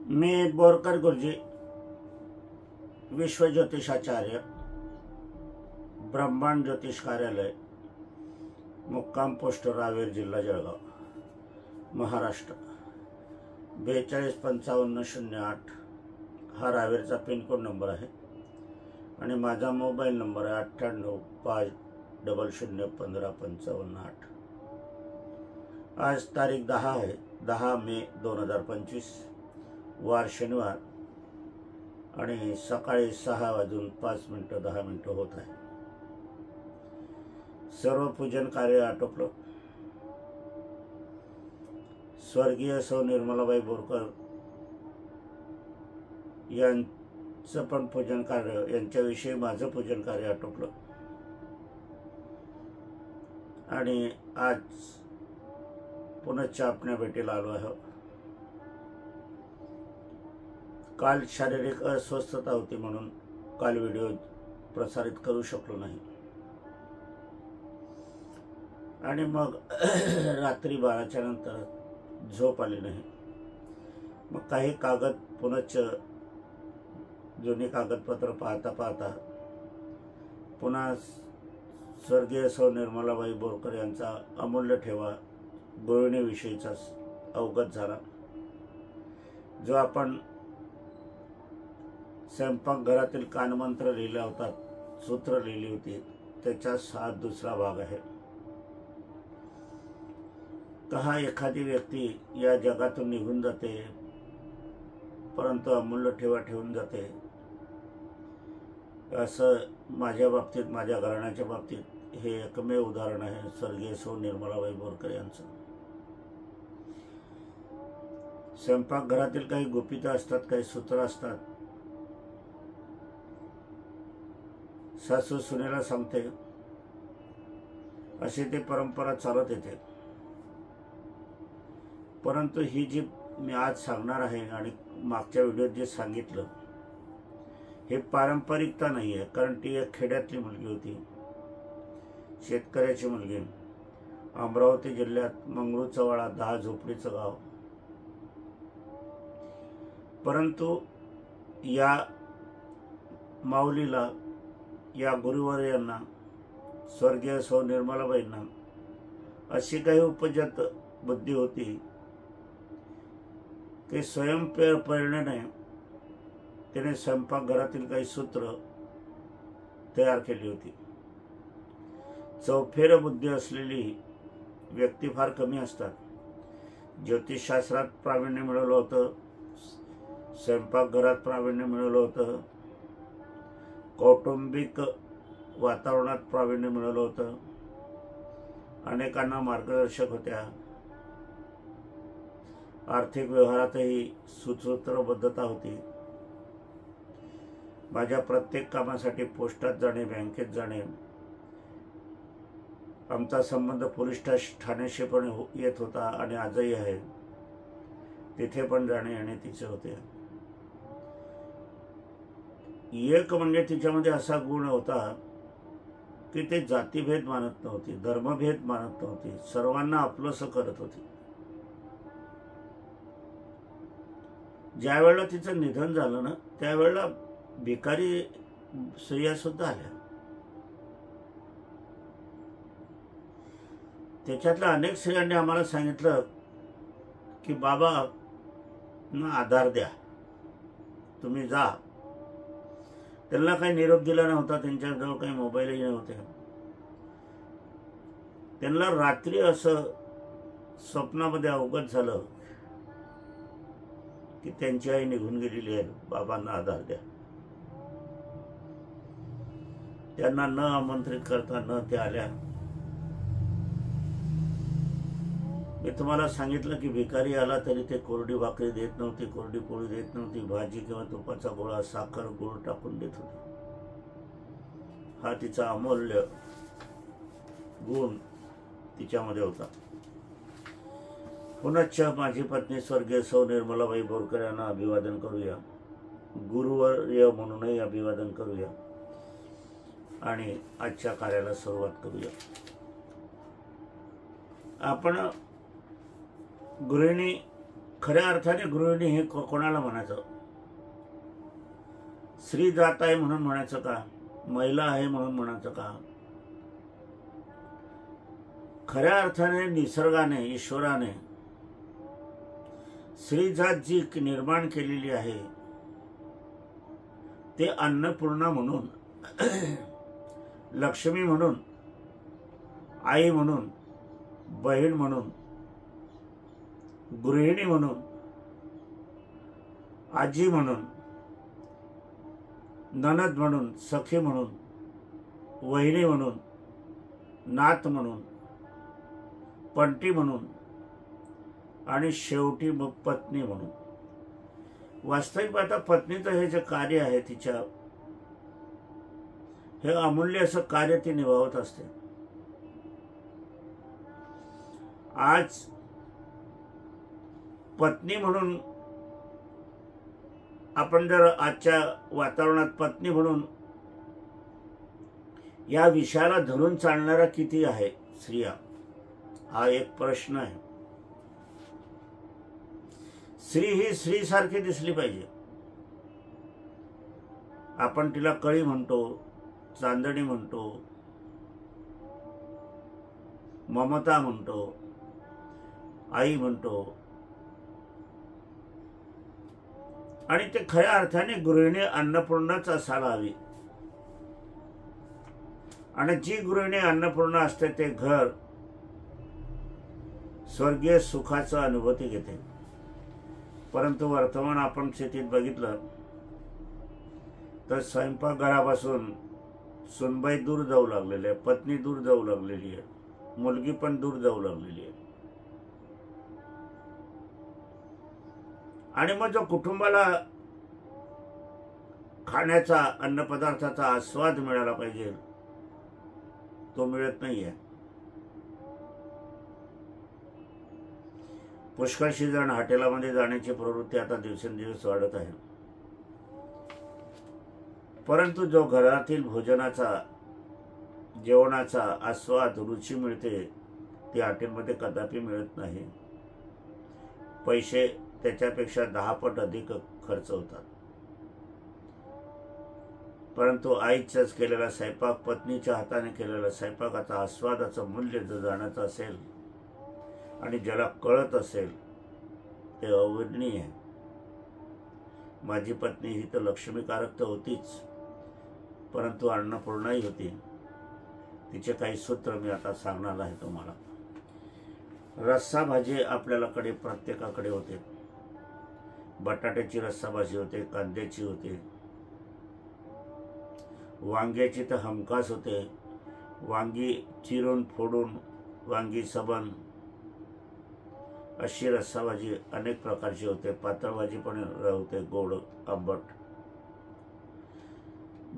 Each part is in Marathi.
मी बोरकर गुरुजी, विश्व ज्योतिषाचार्य, ब्रह्मांड ज्योतिष कार्यालय, मुक्काम पोस्ट रावेर, जिल्हा जळगाव, महाराष्ट्र 425508 हा रावेरचा पिनकोड नंबर आहे आणि माझा मोबाईल नंबर आहे 985000155558। आज तारीख 10 आहे, 10 मे 2025, वार शनिवार आणि सकाळी 6:05 होत आहे। सर्व पूजन कार्य आटोपलं। स्वर्गीय सौ निर्मलाबाई बोरकर यांचं पण पूजन कार्य, यांच्याविषयी माझं पूजन कार्य आटोपलं आणि आज पुनश्च आपल्या भेटीला आलो आहे। काल शारीरिक अस्वस्थता होती म्हणून काल व्हिडिओ प्रसारित करू शकलो नाही आणि मग रात्री 12च्या नंतर झोप आली नाही। मग काही कागद पुनश्च जुनी कागदपत्र पाहता पाहता पुन्हा स्वर्गीय सौ निर्मलाबाई बोरकर यांचा अमूल्य ठेवा गृहिणीविषयीचा अवगत झाला, जो आपण स्वयंपाकघरातील कानमंत्र लिहिला होता, सूत्र लिहिली होती, त्याचा हा दुसरा भाग आहे। कहा एखादी व्यक्ती या जगातून निघून जाते, परंतु अमूल्य ठेवा ठेवून जाते, असं माझ्या बाबतीत, माझ्या घराण्याच्या बाबतीत हे एकमेव उदाहरण आहे स्वर्गीय सौ निर्मलाबाई बोरकर यांचं। स्वयंपाकघरातील काही गुपितं असतात, काही सूत्र असतात। सासू सुनेला सांगते, अशी ती परंपरा चालत येते। परंतु ही जी मी आज सांगणार आहे आणि मागच्या व्हिडिओत जे सांगितलं, हे पारंपरिकता नाही आहे, कारण ती एक खेड्यातली मुलगी होती, शेतकऱ्याची मुलगी, अमरावती जिल्ह्यात मंगरूळचवाडा 10 झोपडीचं गाव। परंतु या माऊलीला, या गुरुवर्यांना, स्वर्गीय सौ निर्मलाबाईंना अशी काही उपजत बुद्धी होती की स्वयंप्रेरणेने तिने स्वयंपाकघरातील काही सूत्र तयार केली होती। चौफेर बुद्धी असलेली व्यक्ती फार कमी असतात। ज्योतिषशास्त्रात प्रावीण्य मिळवलं होतं, स्वयंपाकघरात प्रावीण्य मिळवलं होतं, कौटुंबिक वातावरणात प्रावीण्य मिळवलं होतं, अनेकांना मार्गदर्शक होत्या, आर्थिक व्यवहारातही सुसूत्रबद्धता होती। माझ्या प्रत्येक कामासाठी पोस्टात जाणे, बँकेत जाणे, आमचा संबंध पोलीस ठाण्याशी पण येत होता आणि आजही आहे, तिथे पण जाणे येणे तिचे होते। एक म्हणजे तिच्यामध्ये असा गुण होता की ते जातीभेद मानत नव्हती, धर्मभेद मानत नव्हती, सर्वांना आपलंसं करत होती। ज्या वेळेला तिचं निधन झालं ना, त्यावेळेला भिकारी स्त्रिया सुद्धा आल्या। त्याच्यातल्या अनेक स्त्रियांनी आम्हाला सांगितलं की बाबा ना आधार द्या, तुम्ही जा। त्यांना काही निरोप दिला नव्हता, त्यांच्याजवळ काही मोबाईलही नव्हते। त्यांना रात्री असं स्वप्नामध्ये अवगत झालं की त्यांची आई निघून गेलेली आहे, बाबांना आधार द्या। त्यांना न आमंत्रित करता न ते आल्या। मी तुम्हाला सांगितलं की भिकारी आला तरी ते कोरडी भाकरी देत नव्हती, कोरडी पोळी देत नव्हती, भाजी किंवा तुपाचा गोळा, साखर, गूळ टाकून देत होती। हा तिचा अमूल्य गुण तिच्यामध्ये होता। पुनश्च माझी पत्नी स्वर्गीय सौ निर्मलाबाई बोरकर यांना अभिवादन करूया, गुरुवर्य म्हणूनही अभिवादन करूया आणि आजच्या कार्याला सुरुवात करूया। आपण गृहिणी खऱ्या अर्थाने गृहिणी हे कोणाला म्हणायचं? स्त्री जात आहे म्हणून म्हणायचं का? महिला आहे म्हणून म्हणायचं का? खऱ्या अर्थाने निसर्गाने, ईश्वराने स्त्री जात जी निर्माण केलेली आहे ते अन्नपूर्णा म्हणून, लक्ष्मी म्हणून, आई म्हणून, बहीण म्हणून, गृहिणी म्हणून, आजी म्हणून, ननद म्हणून, सखी म्हणून, वहिनी म्हणून, नात म्हणून, पंटी म्हणून आणि शेवटी मग पत्नी म्हणून. वास्तविक आता पत्नीचं हे जे कार्य आहे तिच्या, हे अमूल्य असं कार्य ती निभावत असते. आज पत्नी म्हणून आपण जर आजच्या वातावरणात पत्नी म्हणून या विषयाला धरून चालणारा किती आहे स्त्रिया, हा एक प्रश्न आहे. स्त्री ही स्त्री सारखी दिसली पाहिजे. आपण तिला कळी म्हणतो, चांदणी म्हणतो, ममता म्हणतो, आई म्हणतो, आणि ते खऱ्या अर्थाने गृहिणी अन्नपूर्णाच असायला हवी. आणि जी गृहिणी अन्नपूर्णा असते ते घर स्वर्गीय सुखाचा अनुभूती घेते. परंतु वर्तमान आपण स्थितीत बघितलं तर स्वयंपाकघरापासून सुनबाई दूर जाऊ लागलेली आहे, पत्नी दूर जाऊ लागलेली आहे, मुलगी पण दूर जाऊ लागलेली आहे. आणि मग जो कुटुंबाला खाण्याचा, अन्नपदार्थाचा आस्वाद मिळाला पाहिजे तो मिळत नाहीये. पुष्कळशी जण हॉटेलामध्ये जाण्याची प्रवृत्ती आता दिवसेंदिवस वाढत आहे. परंतु जो घरातील भोजनाचा, जेवणाचा आस्वाद, रुची मिळते ती हॉटेलमध्ये कदापि मिळत नाही. पैसे त्याच्यापेक्षा 10 पट अधिक खर्च होतात. परंतु आईचाच केलेला स्वयंपाक, पत्नीच्या हाताने केलेला स्वयंपाकाचा आस्वादाचं मूल्य जर जाण्याचं असेल आणि ज्याला कळत असेल ते अवर्णनीय आहे. माझी पत्नी ही तर लक्ष्मीकारक तर होतीच, परंतु अन्नपूर्णाही होती. तिचे काही सूत्र मी आता सांगणार आहे तुम्हाला. रस्सा भाजी आपल्याकडे प्रत्येकाकडे होते. बटाट्याची रस्सा भाजी होते, कांद्याची होते, वांग्याची तर हमखास होते. वांगी चिरून फोडून, वांगी सबन अशी रस्सा भाजी अनेक प्रकारची होते. पातळ भाजी पण होते, गोड आंबट.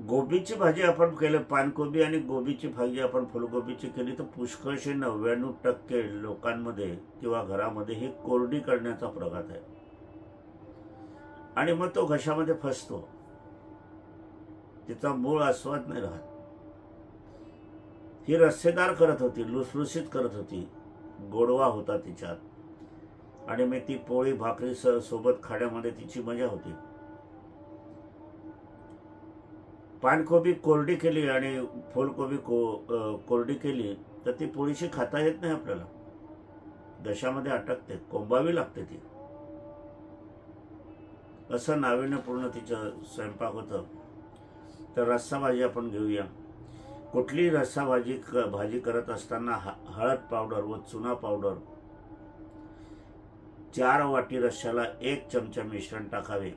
गोबीची भाजी आपण केलं, पानकोबी आणि गोबीची भाजी आपण फुलगोबीची केली तर पुष्कळशे 99% लोकांमध्ये किंवा घरामध्ये ही कोरडी करण्याचा प्रघात आहे. आणि मग तो घशामध्ये फसतो, तिचा मूळ आस्वाद नाही राहत. ही रस्सेदार करत होती, लुसलुसीत करत होती, गोडवा होता तिच्यात. आणि मी ती पोळी भाकरी सोबत खाण्यामध्ये तिची मजा होती. पानकोबी कोरडी केली आणि फुलकोबी कोरडी केली तर ती पोळीशी खाता येत नाही आपल्याला, घशामध्ये अटकते, कोंबावी लागते ती. असं नाविन्यपूर्ण तिचं स्वयंपाक होतं. तर रस्सा भाजी आपण घेऊया. कुठली रस्सा भाजी करत असताना हळद पावडर व चुना पावडर 4 वाटी रश्श्याला 1 चमचा मिश्रण टाकावे.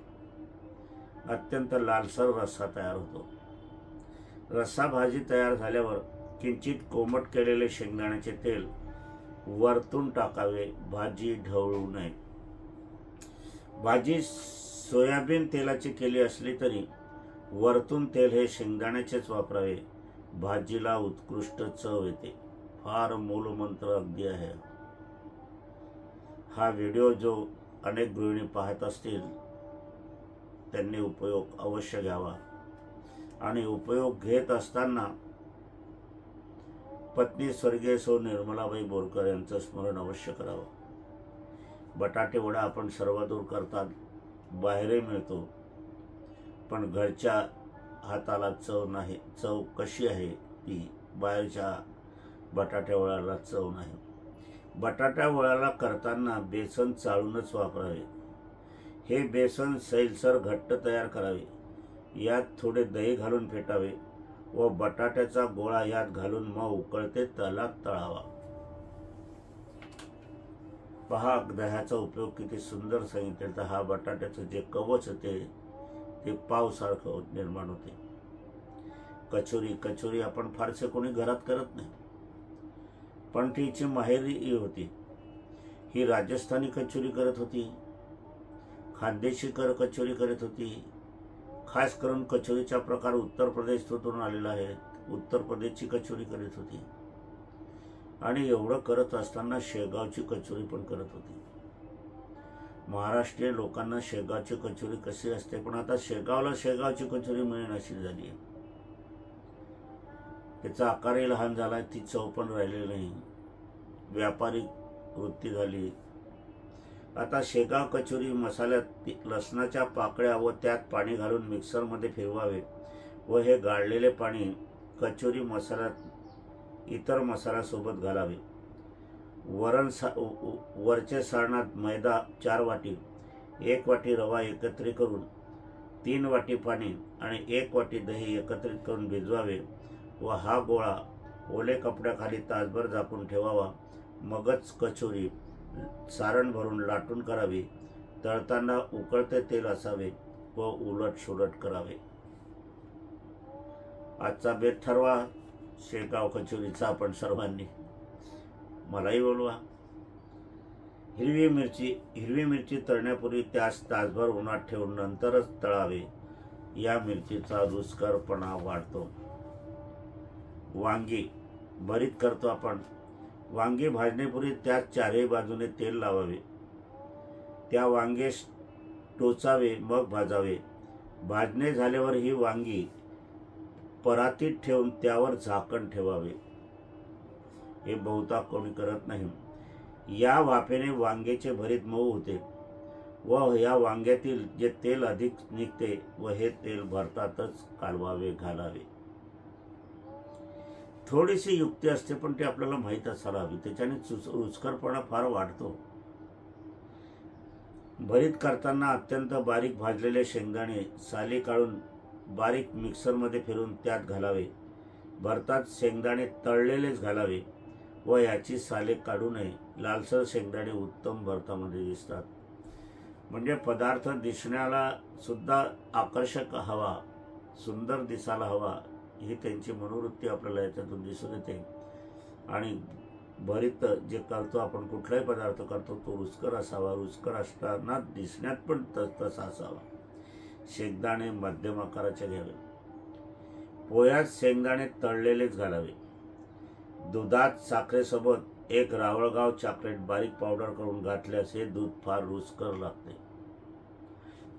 अत्यंत लालसर रस्सा तयार होतो. रस्सा भाजी तयार झाल्यावर किंचित कोमट केलेले शेंगदाण्याचे तेल वरतून टाकावे, भाजी ढवळू नये. भाजी सोयाबीन तेलाची केली असली तरी वरतून तेल हे शेंगदाण्याचेच वापरावे. भाजीला उत्कृष्ट चव येते. फार मूलमंत्र अगदी आहे. हा व्हिडिओ जो अनेक गृहिणी पाहत असतील त्यांनी उपयोग अवश्य घ्यावा. आणि उपयोग घेत असताना पत्नी स्वर्गीय सौ निर्मलाबाई बोरकर यांचं स्मरण अवश्य करावं. बटाटे वडा आपण सर्वदूर करतात, बाहेरही मिळतो, पण घरच्या हाताला चव नाही. चव कशी आहे ती बाहेरच्या बटाट्या वड्याला चव नाही. बटाट्या वड्याला करताना बेसन चाळूनच वापरावे. हे बेसन सैलसर घट्ट तयार करावे. यात थोडे दही घालून फेटावे व बटाट्याचा गोळा यात घालून मग उकळते तेलात तळावा. पहा दह्याचा उपयोग किती सुंदर सांगितले. तर हा बटाट्याचं जे कवच होते ते पावसारखं निर्माण होते. कचोरी आपण फारसे कोणी घरात करत नाही, पण तिची माहेरी होती. ही राजस्थानी कचोरी करत होती, खानदेशी कचोरी करत होती. खास करून कचोरीचा प्रकार उत्तर प्रदेशातून आलेला आहे. उत्तर प्रदेशची कचोरी करत होती. आणि एवढं करत असताना शेगावची कचोरी पण करत होती. महाराष्ट्रीय लोकांना शेगावची कचोरी कशी असते, पण आता शेगावला शेगावची कचोरी मिळेनाशी झाली आहे. त्याचा आकारही लहान झाला, ती चव पण राहिलेली नाही, व्यापारिक वृत्ती झाली. आता शेगाव कचोरी मसाल्यात लसणाच्या पाकळ्या व त्यात पाणी घालून मिक्सरमध्ये फिरवावे व हे गाळलेले पाणी कचोरी मसाल्यात इतर मसाल्यासोबत घालावे. वरचे सारणात मैदा 4 वाटी, 1 वाटी रवा एकत्रित करून 3 वाटी पाणी आणि 1 वाटी दही एकत्रित करून भिजवावे व हा गोळा ओले कपड्याखाली तासभर झाकून ठेवावा. मगच कचोरी सारण भरून लाटून करावी. तळताना उकळते तेल असावे व उलट सुलट करावे. आजचा बेत ठरवा शेगाव कचोरीचा आपण सर्वांनी. मलाही बोलवा. हिरवी मिरची तळण्यापूर्वी त्यास तासभर उन्हात ठेवून नंतरच तळावे. या मिरचीचा रुचकरपणा वाढतो. वांगी भरीत करतो आपण. वांगी भाजण्यापूर्वी त्यात चारही बाजूने तेल लावावे. त्या वांगेस टोचावे मग भाजावे. भाजणे झाल्यावर ही वांगी परातीत ठेवून त्यावर झाकण ठेवावे. हे बहुता कोणी करत नाही. या वाफेने वांग्याचे भरीत मऊ होते व या वांग्यातील जे तेल अधिक निघते व हे तेल भरतातच कालवावे घालावे. थोडीशी युक्ती असते, पण ते आपल्याला माहीत असायला हवी. त्याच्याने रुचकरपणा फार वाढतो. भरीत करताना अत्यंत बारीक भाजलेले शेंगदाणे साली काढून बारीक मिक्सरमध्ये फिरून त्यात घालावे. भरतात शेंगदाणे तळलेलेच घालावे व याची साले काढू नये. लालसर शेंगदाणे उत्तम भरतामध्ये दिसतात. म्हणजे पदार्थ दिसण्याला सुद्धा आकर्षक हवा, सुंदर दिसायला हवा, ही त्यांची मनोवृत्ती आपल्याला याच्यातून दिसून येते. आणि भरीत जे करतो आपण, कुठलाही पदार्थ करतो तो रुचकर असावा. रुचकर असताना दिसण्यात पण तसा असावा. शेंगदाणे मध्यम आकाराचे घ्यावे. पोह्यात शेंगदाणे तळलेलेच घालावे. दुधात साखरेसोबत 1 रावळगाव चॉकलेट बारीक पावडर करून घातल्यास हे दूध फार रुचकर लागते.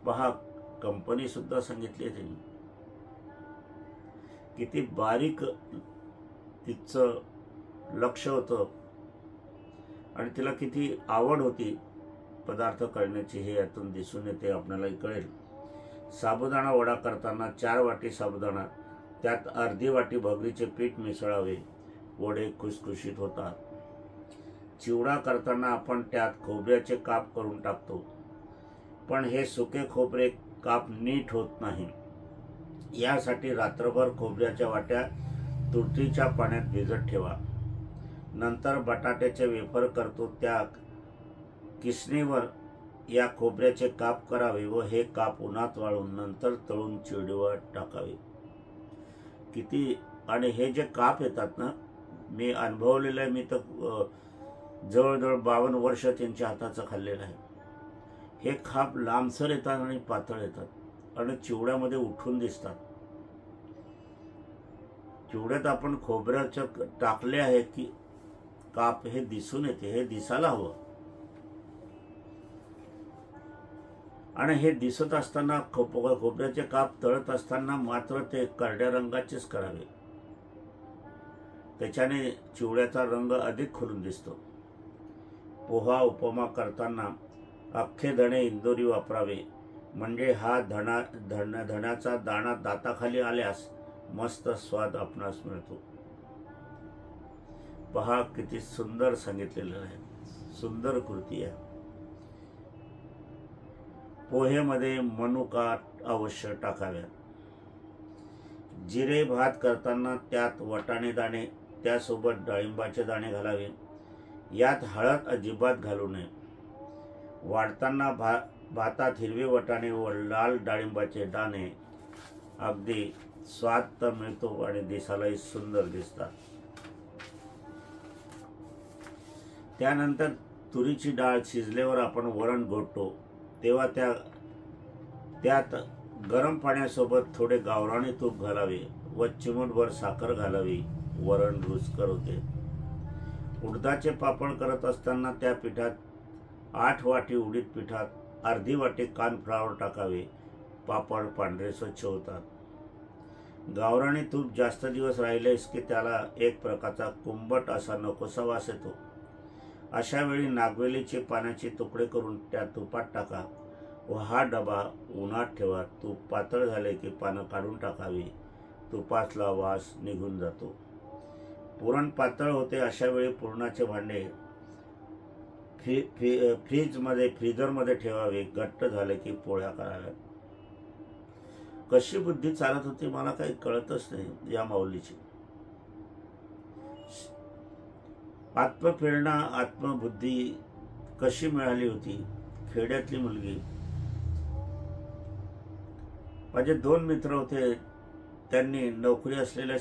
पहा, कंपनी सुद्धा सांगितली त्यांनी किती बारीक तिचं लक्ष होतं आणि तिला किती आवड होती पदार्थ करण्याची, हे यातून दिसून येते. आपल्याला कळेल. साबुदाणा वडा करताना 4 वाटी साबुदाणा, त्यात अर्धी वाटी भगरीचे पीठ मिसळावे. वडे खुसखुशीत होतात. चिवडा करताना आपण त्यात खोबऱ्याचे काप करून टाकतो, पण हे सुके खोबरे काप नीट होत नाही. यासाठी रात्रभर खोबऱ्याच्या वाट्या तुरटीच्या पाण्यात भिजत ठेवा. नंतर बटाट्याचे वेफर करतो त्या किसणीवर या खोबऱ्याचे काप करावे व हे काप उन्हात वाळून नंतर तळून चिवडीवर टाकावे. किती. आणि हे जे काप येतात ना, मी अनुभवलेलं आहे. मी तर जवळजवळ 52 वर्ष त्यांच्या हाताचं खाल्लेलं आहे. हे काप लांबसर येतात आणि पातळ येतात आणि चिवड्यामध्ये उठून दिसतात. चिवड्यात आपण खोबऱ्याचं टाकले आहे की काप हे दिसून येते. हे दिसायला हवं. आणि हे दिसत असताना खोबऱ्याचे काप तळत असताना मात्र ते करड्या रंगाचेच करावे. त्याच्याने चिवड्याचा रंग अधिक खुलून दिसतो. पोहा उपमा करताना अख्खे धणे इंदोरी वापरावे, म्हणजे हा धण्याचा दाणा दाताखाली आल्यास मस्त स्वाद आपणास मिळतो. पहा किती सुंदर सांगितलेलं आहे, सुंदर कृती आहे. पोहेमध्ये मनुका अवश्य टाकाव्यात. जिरे भात करताना त्यात वाटाणे दाणे, त्यासोबत डाळिंबाचे दाणे घालावे. यात हळद अजिबात घालू नये. वाढताना भातात हिरवे वाटाणे व लाल डाळिंबाचे दाणे, अगदी स्वाद तर मिळतो आणि दिसायलाही सुंदर दिसतात. त्यानंतर तुरीची डाळ शिजल्यावर आपण वरण घोटतो तेव्हा त्यात गरम पाण्यासोबत थोडे गावरानी तूप घालावे व चिमूटभर साखर घालावी. वरण रुचकर होते. उडदाचे पापड करत असताना त्या पिठात 8 वाटी उडीद पिठात अर्धी वाटी कॉर्नफ्लॉवर टाकावे. पापड पांढरे स्वच्छ होतात. गावरानी तूप जास्त दिवस राहिलेस की त्याला एक प्रकारचा कुंभट असा नकोसा वास येतो. अशा वेळी नागवेलीचे पानाचे तुकडे करून त्या तुपात टाका व हा डबा उन्हात ठेवा. तूप पातळ झाले की पानं काढून टाकावी. तुपातला वास निघून जातो. पुरण पातळ होते. अशा वेळी पुरणाचे भांडे फ्रीजरमध्ये ठेवावे. घट्ट झाले की पोळ्या कराव्यात. कशी बुद्धी चालत होती मला काही कळतच नाही या माऊलीची. आत्मप्रेरणा, आत्मबुद्धी कशी मिळाली होती. खेड्यातली मुलगी. माझे 2 मित्र होते. त्यांनी नोकरी असलेल्या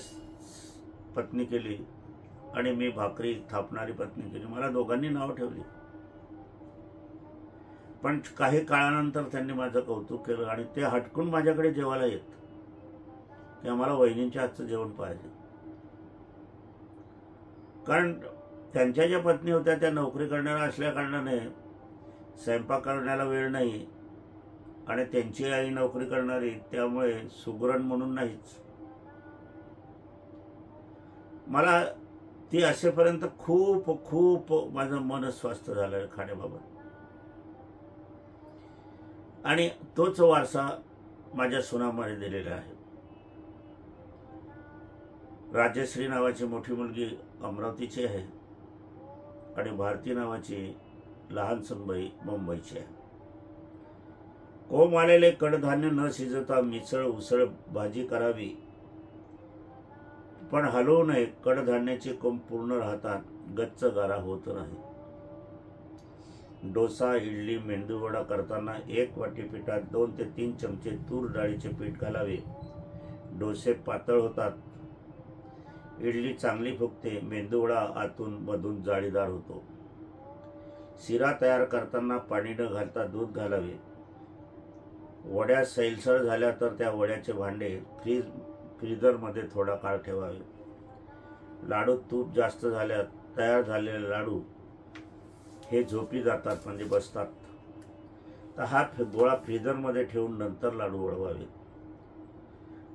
पत्नी केली आणि मी भाकरी थापणारी पत्नी केली. मला दोघांनी नाव ठेवली. पण काही काळानंतर त्यांनी माझं कौतुक केलं आणि ते हटकून माझ्याकडे जेवायला येत की आम्हाला वहिनींच्या हातचं जेवण पाहिजे. कारण त्यांच्या ज्या पत्नी होत्या त्या नोकरी करणाऱ्या असल्या कारणाने स्वयंपाक करण्याला वेळ नाही आणि त्यांची आई नोकरी करणारी, त्यामुळे सुगरण म्हणून नाहीच. मला ती असेपर्यंत खूप खूप माझं मन स्वस्थ झालं खाण्याबाबत. आणि तोच वारसा माझ्या सुनामाने दिलेला आहे. राजश्री नावाची मोठी मुलगी अमरावतीची आहे आणि भारती नावाची लहान सुनबाई मुंबईची आहे. कोंब आलेले कडधान्य न शिजवता मिसळ उसळ भाजी करावी, पण हलवू नये. कडधान्याचे कोंब पूर्ण राहतात, गच्च गारा होत नाही. डोसा, इडली, मेंदूवडा करताना 1 वाटी पिठात 2 ते 3 चमचे तूर डाळीचे पीठ घालावे. डोसे पातळ होतात. इडली चांगली फुगते. मेंदूवडा आतून मधून जाळीदार होतो. शिरा तयार करताना पाणी न घालता दूध घालावे. वड्या सैलसर झाल्या तर त्या वड्याचे भांडे फ्रीजरमध्ये थोडा काळ ठेवावे. लाडू तूप जास्त झाल्यास तयार झालेले लाडू हे झोपी जातात, म्हणजे बसतात. तर हा गोळा फ्रीजरमध्ये ठेवून नंतर लाडू वळवावे.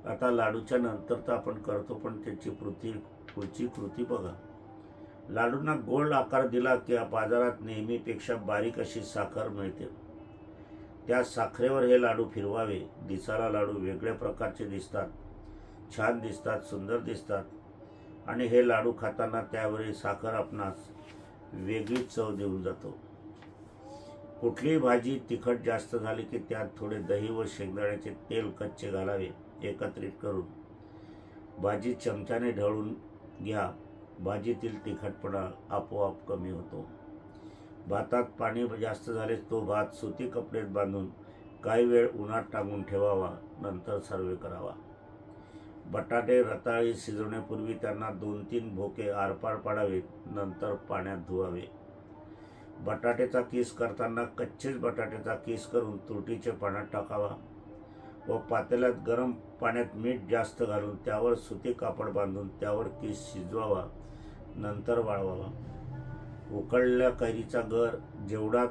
आता लाडूच्या नंतर तर आपण करतो, पण त्याची पुढची कृती बघा. लाडूंना गोल आकार दिला की बाजारात नेहमीपेक्षा बारीक अशी साखर मिळते. त्या साखरेवर हे लाडू फिरवावे. दिसायला लाडू वेगळ्या प्रकारचे दिसतात, छान दिसतात, सुंदर दिसतात. आणि हे लाडू खाताना त्यावरील साखर आपणास वेगळी चव देऊन जातो. कुठलीही भाजी तिखट जास्त झाली की त्यात थोडे दही व शेंगदाण्याचे तेल कच्चे घालावे. एकत्रित करून भाजी चमच्याने ढवळून घ्या. भाजीतील तिखटपणा आपोआप कमी होतो. भातात पाणी जास्त झाले तो भात सुती कपड्यात बांधून काही वेळ उन्हात टांगून ठेवावा. नंतर सर्व करावा. बटाटे रताळी शिजवण्यापूर्वी त्यांना 2-3 भोके आरपार पाडावेत. नंतर पाण्यात धुवावे. बटाट्याचा किस करताना कच्चेच बटाट्याचा किस करून तुरटीचे पाण्यात टाकावा व पातेल्यात गरम पाण्यात मीठ जास्त घालून त्यावर सुती कापड बांधून त्यावर किस शिजवावा. नंतर वाळवावा. उकळलेल्या कैरीचा गर जेवढा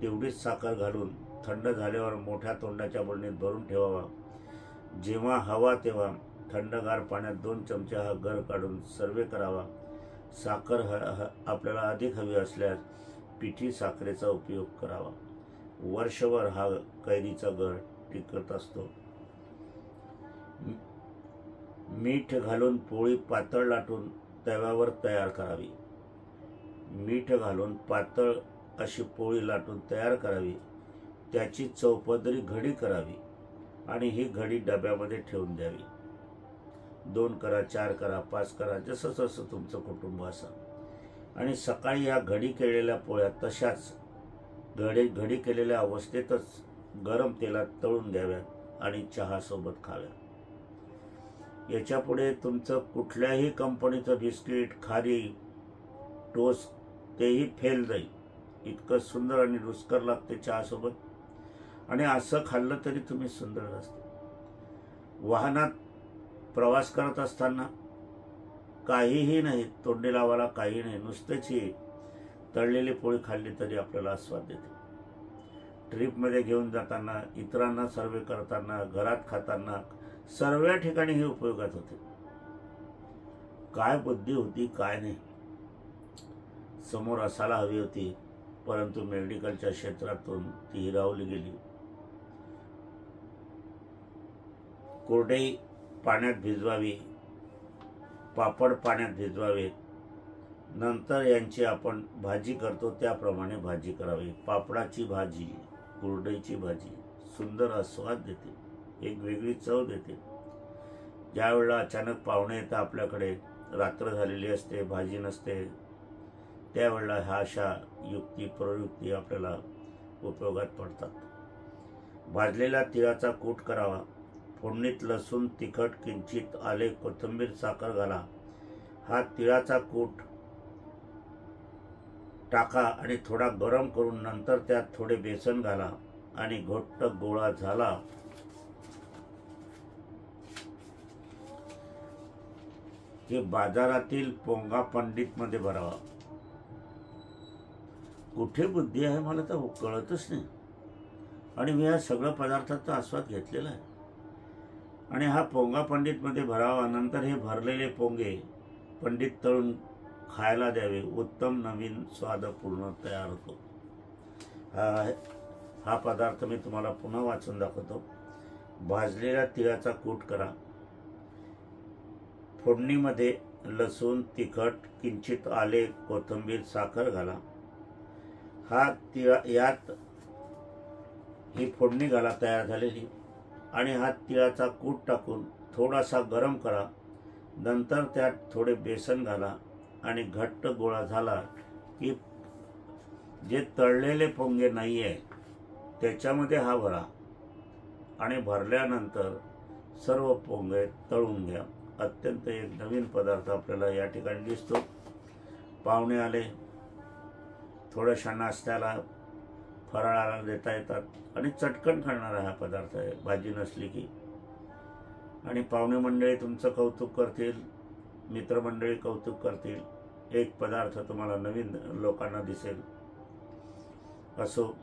तेवढीच साखर घालून थंड झाल्यावर मोठ्या तोंडाच्या बरणीत भरून ठेवावा. जेव्हा हवा तेव्हा थंडगार पाण्यात 2 चमचे हा गर काढून सर्व करावा. साखर आपल्याला अधिक हवी असल्यास पिठी साखरेचा उपयोग करावा. वर्षभर हा कैरीचा गर टिकत असतो. मीठ घालून पोळी पातळ लाटून तव्यावर तयार करावी. मीठ घालून पातळ अशी पोळी लाटून तयार करावी. त्याची चौपदरी घडी करावी आणि ही घडी डब्यामध्ये ठेवून द्यावी. 2 करा, 4 करा, 5 करा, जसं जसं तुमचं कुटुंब असा. आणि सकाळी या घडी केलेल्या पोळ्या तशाच घडी केलेल्या अवस्थेतच गरम तेलात तळून घ्याव्या आणि चहासोबत खाव्या. याच्यापुढे तुमचं कुठल्याही कंपनीचं बिस्किट, खारी, टोस्ट तेही फेल जाईल. इतकं सुंदर आणि रुचकर लागते चहासोबत. आणि असं खाल्लं तरी तुम्ही सुंदर असते. वाहनात प्रवास करत असताना काहीही नाही, तोंडी लावायला काही नाही, नुसतेच ही तळलेली पोळी खाल्ली तरी आपल्याला आस्वाद देते. ट्रिपमध्ये घेऊन जाताना, इतरांना सर्वे करताना, घरात खाताना, सर्व ठिकाणी हे उपयोगात होते. काय बुद्धी होती काय नाही. समोर असायला हवी होती, परंतु मेडिकलच्या क्षेत्रातून ती हिरावली गेली. कोरडई पाण्यात भिजवावी, पापड पाण्यात भिजवावे, नंतर यांची आपण भाजी करतो त्याप्रमाणे भाजी करावी. पापडाची भाजी, कुरडईची भाजी सुंदर आस्वाद देते, एक वेगळी चव देते. ज्यावेळेला अचानक पाहुणे येतात आपल्याकडे, रात्र झालेली असते, भाजी नसते, त्यावेळेला ह्या अशा युक्ती प्रयुक्ती आपल्याला उपयोगात पडतात. भाजलेल्या तिळाचा कूट करावा. फोडणीत लसूण, तिखट, किंचित आले, कोथिंबीर, साखर घाला. हा तिळाचा कूट टाका आणि थोडा गरम करून नंतर त्यात थोडे बेसन घाला आणि घट्ट गोळा झाला की बाजारातील पोंगा पंडित मध्ये भरावा. कुठे बुद्धी आहे मला तर कळतच नाही. आणि मी या सगळ्या पदार्थाचा आस्वाद घेतलेला आहे. आणि हा पोंगा पंडित मध्ये भरावा. नंतर हे भरलेले पोंगे पंडित तळून खायला द्यावे. उत्तम नवीन स्वादपूर्ण तयार होतो. हा पदार्थ मी तुम्हाला पुन्हा वाचून दाखवतो. भाजलेल्या तिळाचा कूट करा. फोडणीमध्ये लसूण, तिखट, किंचित आले, कोथिंबीर, साखर घाला. यात ही फोडणी घाला तयार झालेली आणि हा तिळाचा कूट टाकून थोडासा गरम करा. नंतर त्यात थोडे बेसन घाला आणि घट्ट गोळा झाला की जे तळलेले पोंगे नाही आहे त्याच्यामध्ये हा भरा आणि भरल्यानंतर सर्व पोंगे तळून घ्या. अत्यंत एक नवीन पदार्थ आपल्याला या ठिकाणी दिसतो. पाहुणे आले, थोड्याशा नाश्त्याला, फराळाला देता येतात आणि चटकन खाणारा हा पदार्थ आहे भाजी नसली की. आणि पाहुणे मंडळी तुमचं कौतुक करतील, मित्रमंडळी कौतुक करतील. एक पदार्थ तुम्हाला नवीन लोकांना दिसेल. असो,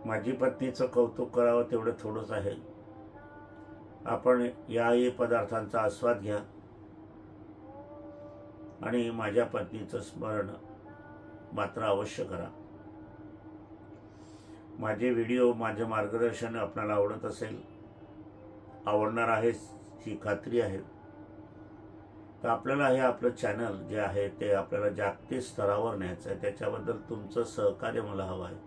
माझी पत्नीचं कौतुक करावं तेवढं थोडंच आहे. आपण याही पदार्थांचा आस्वाद घ्या आणि माझ्या पत्नीचं स्मरण मात्र अवश्य करा. माझे व्हिडिओ, माझे मार्गदर्शन आपल्याला आवडत असेल, आवडणार आहे ही खात्री आहे. तर आपल्याला हे आपलं चॅनल जे आहे ते आपल्याला जागतिक स्तरावर न्यायचं आहे. त्याच्याबद्दल तुमचं सहकार्य मला हवं आहे.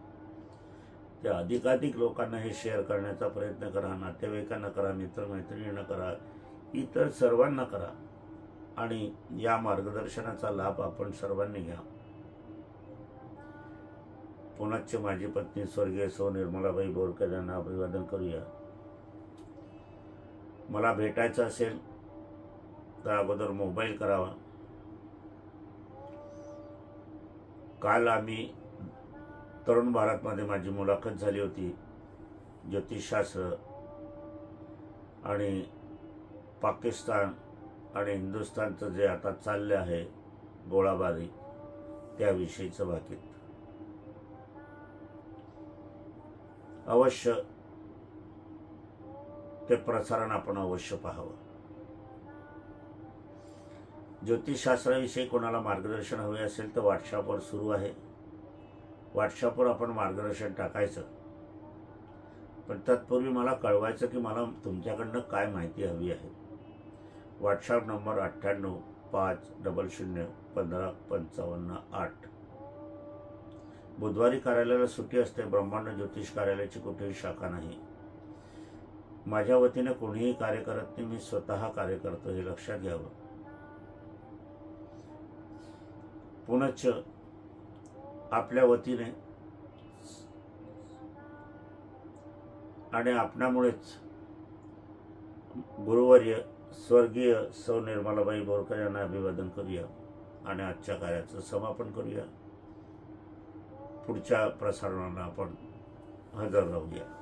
ते अधिकाधिक लोकांना हे शेअर करण्याचा प्रयत्न करा. नातेवाईकांना करा, मित्रमैत्रिणींना करा, इतर सर्वांना करा आणि या मार्गदर्शनाचा लाभ आपण सर्वांनी घ्या. पुण्याची माझी पत्नी स्वर्गीय सौ निर्मलाबाई बोरकर यांना अभिवादन करूया. मला भेटायचं असेल तर अगोदर मोबाईल करावा. काल आम्ही तरुण भारतमध्ये माझी मुलाखत झाली होती. ज्योतिषशास्त्र आणि पाकिस्तान आणि हिंदुस्थानचं जे आता चालले आहे गोळाबारी त्याविषयीचं भाकीत. अवश्य ते प्रसारण आपण अवश्य पाहावं. ज्योतिषशास्त्राविषयी कोणाला मार्गदर्शन हवे असेल तर व्हॉट्सअपवर सुरू आहे. व्हॉट्सअपवर आपण मार्गदर्शन टाकायचं, पण तत्पूर्वी मला कळवायचं की मला तुमच्याकडनं काय माहिती हवी आहे. WhatsApp number 9850155558. बुधवारी कार्यालयाला सुट्टी असते. ब्रह्मांड ज्योतिष कार्यालयाची कुठेही शाखा नाही. माझ्या वतीने कोणीही कार्य करत नाही, मी स्वतः कार्य करतो, हे लक्षात घ्यावं. पुनश्च आपल्या वतीने आणि आपणामुळेच गुरुवर्य स्वर्गीय सौ निर्मलाबाई बोरकर यांना अभिवादन करूया आणि आजच्या कार्याचं समापन करूया. पुढच्या प्रसारणाला आपण हजर राहूया.